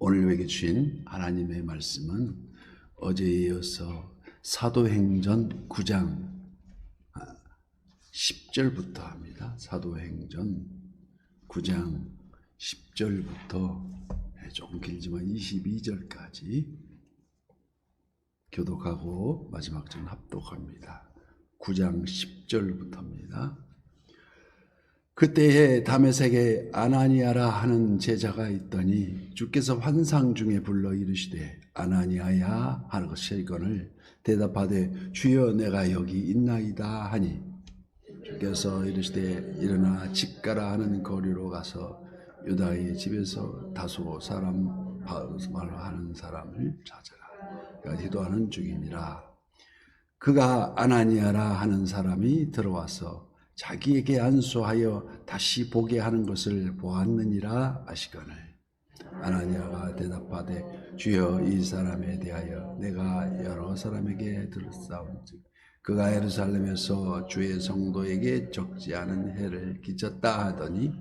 오늘 우리에게 주신 하나님의 말씀은 어제에 이어서 사도행전 9장 10절부터 합니다. 사도행전 9장 10절부터 조금 길지만 22절까지 교독하고 마지막 절 합독합니다. 9장 10절부터입니다. 그때에 다메섹에 아나니아라 하는 제자가 있더니 주께서 환상 중에 불러 이르시되 아나니아야 하시거늘 대답하되 주여 내가 여기 있나이다 하니 주께서 이르시되 일어나 집가라 하는 거리로 가서 유다의 집에서 다소 사람 말하는 사람을 찾아라. 기도하는 중이니라. 그가 아나니아라 하는 사람이 들어와서 자기에게 안수하여 다시 보게 하는 것을 보았느니라 하시거늘 아나니아가 대답하되 주여 이 사람에 대하여 내가 여러 사람에게 들었사온즉 그가 예루살렘에서 주의 성도에게 적지 않은 해를 끼쳤다 하더니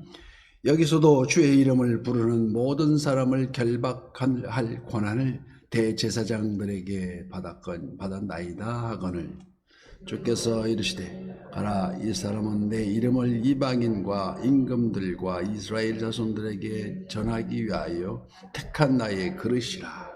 여기서도 주의 이름을 부르는 모든 사람을 결박할 권한을 대제사장들에게 받았나이다 하거늘 주께서 이르시되 가라 이 사람은 내 이름을 이방인과 임금들과 이스라엘 자손들에게 전하기 위하여 택한 나의 그릇이라.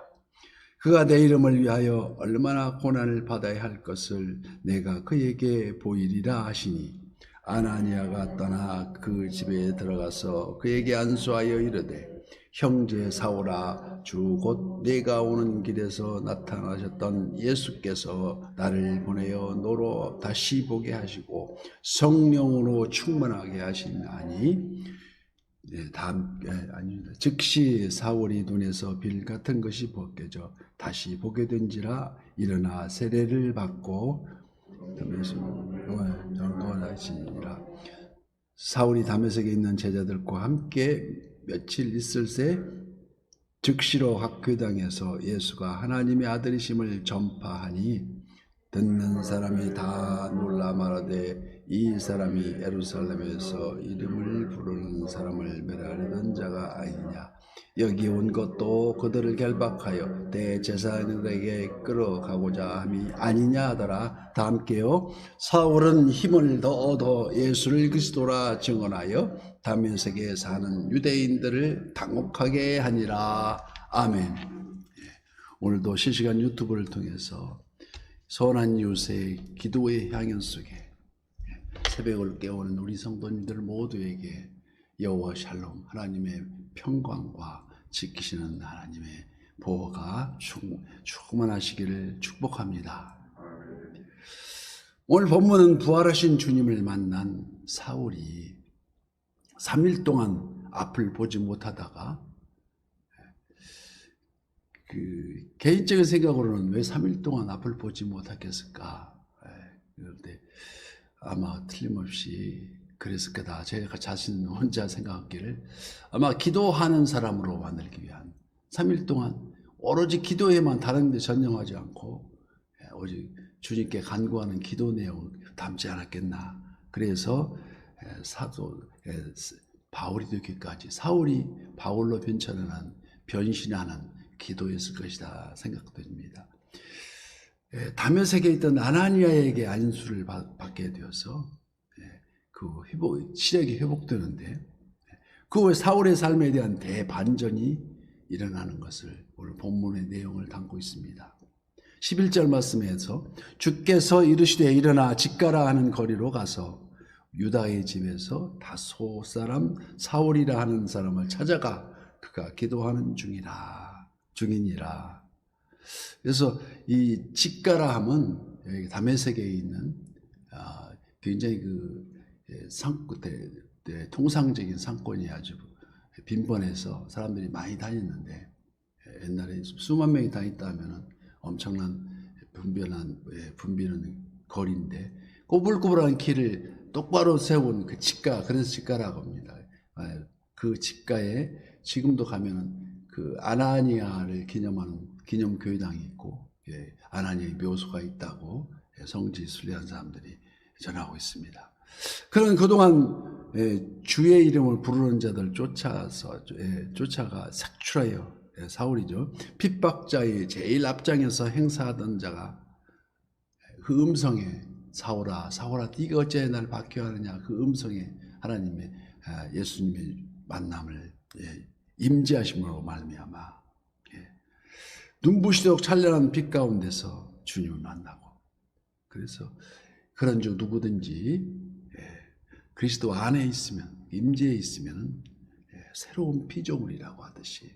그가 내 이름을 위하여 얼마나 고난을 받아야 할 것을 내가 그에게 보이리라 하시니 아나니아가 떠나 그 집에 들어가서 그에게 안수하여 이르되 형제 사울아 주 곧 내가 오는 길에서 나타나셨던 예수께서 나를 보내어 너로 다시 보게 하시고 성령으로 충만하게 하시나니 즉시 사울이 눈에서 빌 같은 것이 벗겨져 다시 보게 된지라 일어나 세례를 받고 전도하시니라. 사울이 다메섹에 있는 제자들과 함께 며칠 있을새 즉시로 학교당에서 예수가 하나님의 아들이심을 전파하니 듣는 사람이 다 놀라 말하되 이 사람이 예루살렘에서 이름을 부르는 사람을 멸하려던 자가 아니냐. 여기 온 것도 그들을 결박하여 대제사장들에게 끌어가고자 함이 아니냐 하더라. 다 함께요. 사울은 힘을 더 얻어 예수를 그리스도라 증언하여 다메섹에 사는 유대인들을 당혹하게 하니라. 아멘. 오늘도 실시간 유튜브를 통해서 선한 이웃의 기도의 향연 속에 새벽을 깨우는 우리 성도님들 모두에게 여호와 샬롬 하나님의 평강과 지키시는 하나님의 보호가 충만하시기를 축복합니다. 오늘 본문은 부활하신 주님을 만난 사울이 3일 동안 앞을 보지 못하다가 개인적인 생각으로는 왜 3일 동안 앞을 보지 못하겠을까? 그런데 아마 틀림없이 그랬을 거다. 제가 자신 혼자 생각하기를 아마 기도하는 사람으로 만들기 위한 3일 동안 오로지 기도에만 다른 데 전념하지 않고 오직 주님께 간구하는 기도 내용을 담지 않았겠나. 그래서 사도 바울이 되기까지 사울이 바울로 변신하는 기도였을 것이다 생각됩니다. 다메섹에 있던 아나니아에게 안수를 받게 되어서 그 시력이 회복되는데 그 후에 사울의 삶에 대한 대반전이 일어나는 것을 오늘 본문의 내용을 담고 있습니다. 11절 말씀에서 주께서 이르시되 일어나 집가라 하는 거리로 가서 유다의 집에서 다소 사람 사울이라 하는 사람을 찾아가 그가 기도하는 중이니라. 그래서 이 집가라 함은 다메섹에 있는 굉장히 통상적인 상권이 아주 빈번해서 사람들이 많이 다녔는데 옛날에 수만 명이 다녔다 하면 엄청난 붐비는 거리인데 꼬불꼬불한 길을 똑바로 세운 그 집가, 그래서 집가라고 합니다. 그 집가에 지금도 가면은 그 아나니아를 기념하는 기념교회당이 있고 아나니아의 묘소가 있다고 성지 순례한 사람들이 전하고 있습니다. 그런 그동안 주의 이름을 부르는 자들 쫓아가 색출하여 사울이죠. 핍박자의 제일 앞장에서 행사하던 자가 그 음성에 사울아 사울아 네가 어찌 날 박해하느냐, 그 음성에 하나님의 예수님의 만남을 임재하심으로 말미암아 눈부시도록 찬란한 빛 가운데서 주님을 만나고, 그래서 그런즉 누구든지 그리스도 안에 있으면, 임재에 있으면 새로운 피조물이라고 하듯이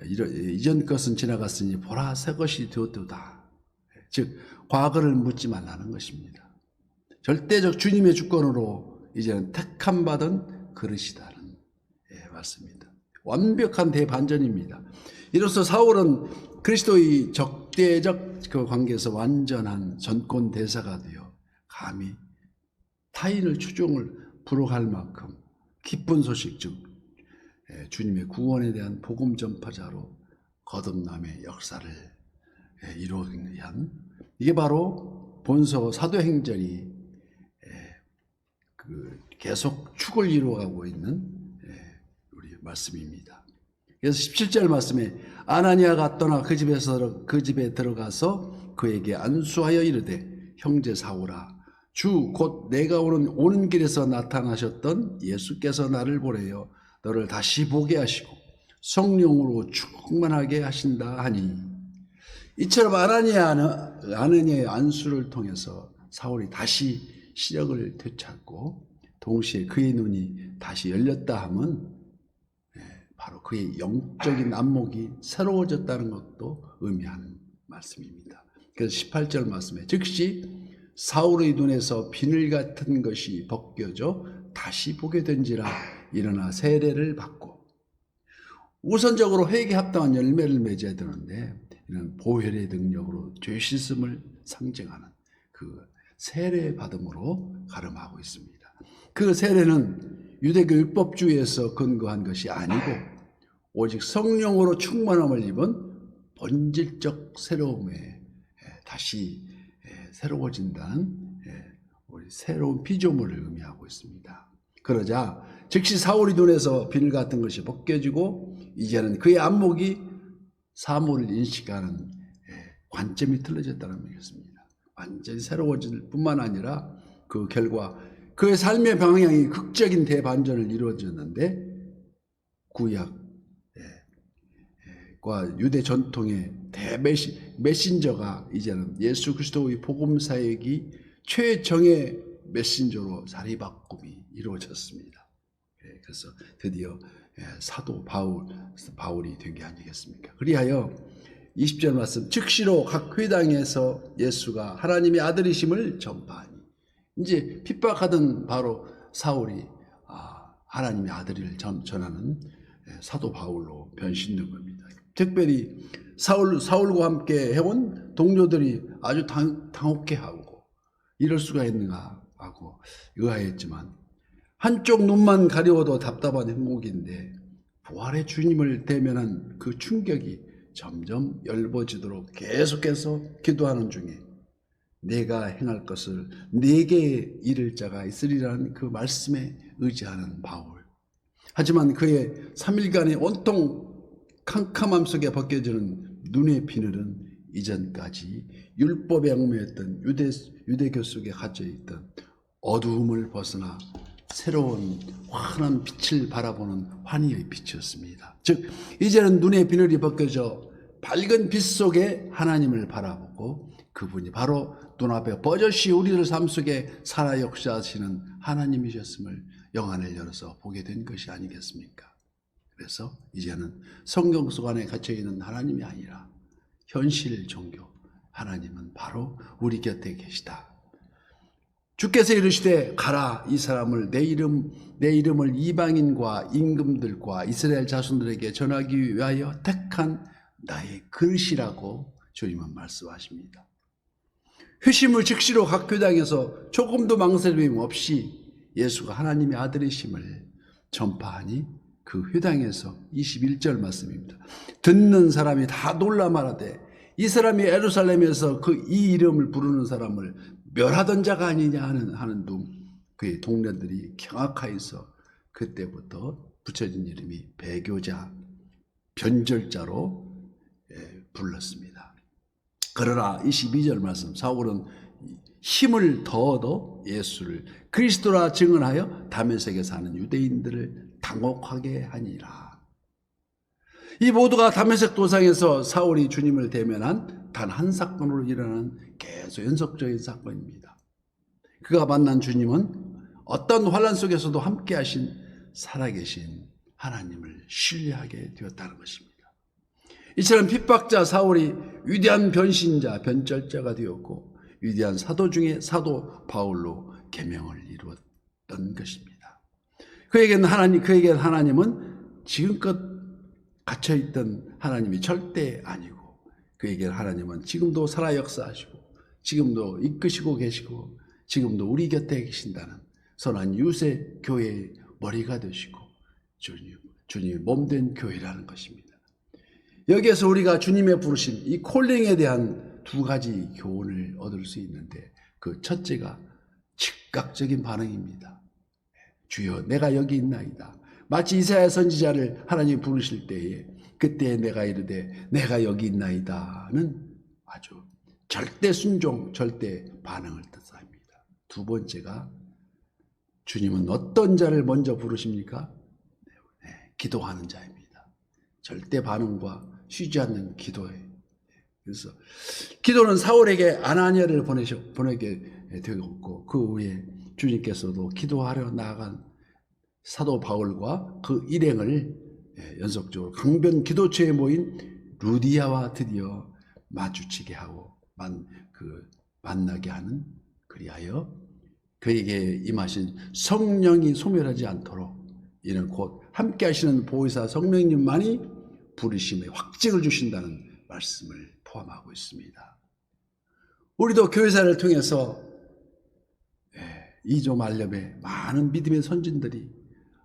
이전 것은 지나갔으니 보라 새 것이 되었도다. 즉 과거를 묻지 말라는 것입니다. 절대적 주님의 주권으로 이제는 택함 받은 그릇이다는 말씀입니다. 완벽한 대반전입니다. 이로써 사울은 그리스도의 적대적 그 관계에서 완전한 전권 대사가 되어 감히 타인을 추종을 부록할 만큼 기쁜 소식, 즉 주님의 구원에 대한 복음 전파자로 거듭남의 역사를 이루기 위한, 이게 바로 본서 사도행전이 계속 축을 이루어가고 있는 우리 말씀입니다. 그래서 17절 말씀에 아나니아가 떠나 그 집에 들어가서 그에게 안수하여 이르되 형제 사울아, 주 곧 내가 오는 길에서 나타나셨던 예수께서 나를 보내어 너를 다시 보게 하시고 성령으로 충만하게 하신다 하니, 이처럼 아나니아의 안수를 통해서 사울이 다시 시력을 되찾고 동시에 그의 눈이 다시 열렸다 함은 바로 그의 영적인 안목이 새로워졌다는 것도 의미하는 말씀입니다. 그래서 18절 말씀에 즉시 사울의 눈에서 비늘 같은 것이 벗겨져 다시 보게 된지라 일어나 세례를 받고, 우선적으로 회개에 합당한 열매를 맺어야 되는데 이런 보혈의 능력으로 죄 씻음을 상징하는 그 세례 받음으로 가름하고 있습니다. 그 세례는 유대교 율법주의에서 근거한 것이 아니고 오직 성령으로 충만함을 입은 본질적 새로움에 다시 새로워진다는 우리 새로운 피조물을 의미하고 있습니다. 그러자 즉시 사울의 눈에서 비늘 같은 것이 벗겨지고 이제는 그의 안목이 사물을 인식하는 관점이 틀어졌다는 얘기였습니다. 완전히 새로워질 뿐만 아니라 그 결과 그의 삶의 방향이 극적인 대반전을 이루어졌는데, 구약과 유대 전통의 메신저가 이제는 예수 그리스도의 복음 사역이 최정의 메신저로 자리바꿈이 이루어졌습니다. 그래서 드디어 사도 바울이 된 게 아니겠습니까? 그리하여 20절 말씀, 즉시로 각 회당에서 예수가 하나님의 아들이심을 전파하니, 이제 핍박하던 바로 사울이 하나님의 아들을 전하는 사도 바울로 변신된 겁니다. 특별히 사울과 함께 해온 동료들이 아주 당혹해하고 이럴 수가 있는가 하고 의아했지만, 한쪽 눈만 가려워도 답답한 행복인데 부활의 주님을 대면한 그 충격이 점점 엷어지도록 계속해서 기도하는 중에 내가 행할 것을 내게 이를 자가 있으리라는 그 말씀에 의지하는 바울. 하지만 그의 3일간의 온통 캄캄함 속에 벗겨지는 눈의 비늘은 이전까지 율법에 얽매였던 유대교 속에 갇혀있던 어두움을 벗어나 새로운 환한 빛을 바라보는 환희의 빛이었습니다. 즉 이제는 눈의 비늘이 벗겨져 밝은 빛 속에 하나님을 바라보고 그분이 바로 눈앞에 버젓이 우리들 삶 속에 살아 역사하시는 하나님이셨음을 영안을 열어서 보게 된 것이 아니겠습니까? 그래서 이제는 성경 속 안에 갇혀있는 하나님이 아니라 현실 종교, 하나님은 바로 우리 곁에 계시다. 주께서 이르시되 가라, 이 사람을 내 이름을 이방인과 임금들과 이스라엘 자손들에게 전하기 위하여 택한 나의 그릇이라고 주님은 말씀하십니다. 회심을 즉시로 각 교당에서 조금도 망설임 없이 예수가 하나님의 아들이심을 전파하니 그 회당에서 21절 말씀입니다. 듣는 사람이 다 놀라 말하되 이 사람이 예루살렘에서 이 이름을 부르는 사람을 멸하던 자가 아니냐 하는 그의 동료들이 경악하여서 그때부터 붙여진 이름이 배교자, 변절자로 불렀습니다. 그러나 22절 말씀, 사울은 힘을 더 얻어 예수를 그리스도라 증언하여 다메섹에 사는 유대인들을 당혹하게 하니라. 이 모두가 다메섹 도상에서 사울이 주님을 대면한 단 한 사건으로 일어나는 계속 연속적인 사건입니다. 그가 만난 주님은 어떤 환난 속에서도 함께 하신 살아계신 하나님을 신뢰하게 되었다는 것입니다. 이처럼 핍박자 사울이 위대한 변신자, 변절자가 되었고 위대한 사도 중에 사도 바울로 계명을 이루었던 것입니다. 그에게는 하나님은 지금껏 갇혀있던 하나님이 절대 아니고, 그에게는 하나님은 지금도 살아 역사하시고 지금도 이끄시고 계시고 지금도 우리 곁에 계신다는 선한 유세 교회의 머리가 되시고 주님의 몸된 교회라는 것입니다. 여기에서 우리가 주님의 부르심, 이 콜링에 대한 두 가지 교훈을 얻을 수 있는데, 그 첫째가 즉각적인 반응입니다. 주여 내가 여기 있나이다. 마치 이사야 선지자를 하나님이 부르실 때에 그때 내가 이르되 내가 여기 있나이다는 아주 절대 순종, 절대 반응을 뜻합니다. 두 번째가 주님은 어떤 자를 먼저 부르십니까? 기도하는 자입니다. 절대 반응과 쉬지 않는 기도예요. 그래서 기도는 사울에게 아나니아를 보내게 되었고, 그 후에 주님께서도 기도하려 나아간 사도 바울과 그 일행을 연속적으로 강변 기도처에 모인 루디아와 드디어 마주치게 하고 만나게 하는, 그리하여 그에게 임하신 성령이 소멸하지 않도록 이는 곧 함께 하시는 보혜사 성령님만이 부르심의 확증을 주신다는 말씀을 포함하고 있습니다. 우리도 교회사를 통해서 2조 말렙의 많은 믿음의 선진들이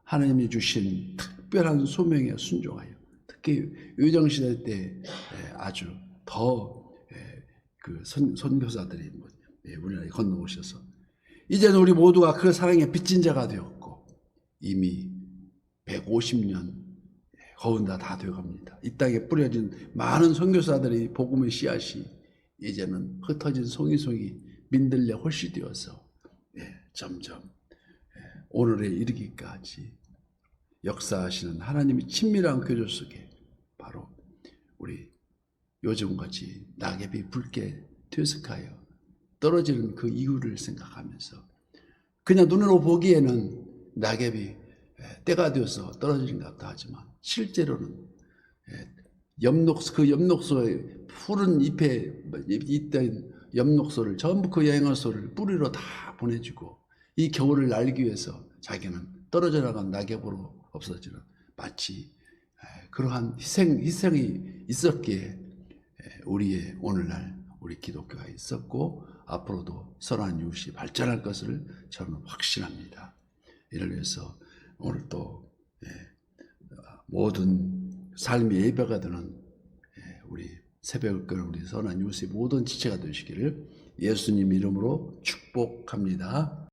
하나님이 주신 특별한 소명에 순종하여, 특히 유정시대 때 아주 더 그 선교사들이 우리나라에 건너오셔서 이제는 우리 모두가 그 사랑의 빚진 자가 되었고, 이미 150년 거운다 다 되어갑니다. 이 땅에 뿌려진 많은 선교사들이 복음의 씨앗이 이제는 흩어진 송이송이 민들레 홀씨 되어서 점점 오늘에 이르기까지 역사하시는 하나님의 친밀한 교조 속에 바로 우리 요즘같이 낙엽이 붉게 퇴색하여 떨어지는 그 이유를 생각하면서, 그냥 눈으로 보기에는 낙엽이 때가 되어서 떨어지는 것 같다 하지만 실제로는 그 엽록소의 푸른 잎에 있던 엽록소를 전부 그 영양소를 뿌리로 다 보내주고, 이 겨울을 날기 위해서 자기는 떨어져 나간 낙엽으로 없어지는, 마치 그러한 희생이 있었기에 우리의 오늘날 우리 기독교가 있었고 앞으로도 선한 이웃이 발전할 것을 저는 확신합니다. 이를 위해서 오늘 또 모든 삶의 예배가 되는 우리 새벽을 끄는 우리 선한 이웃의 모든 지체가 되시기를 예수님 이름으로 축복합니다.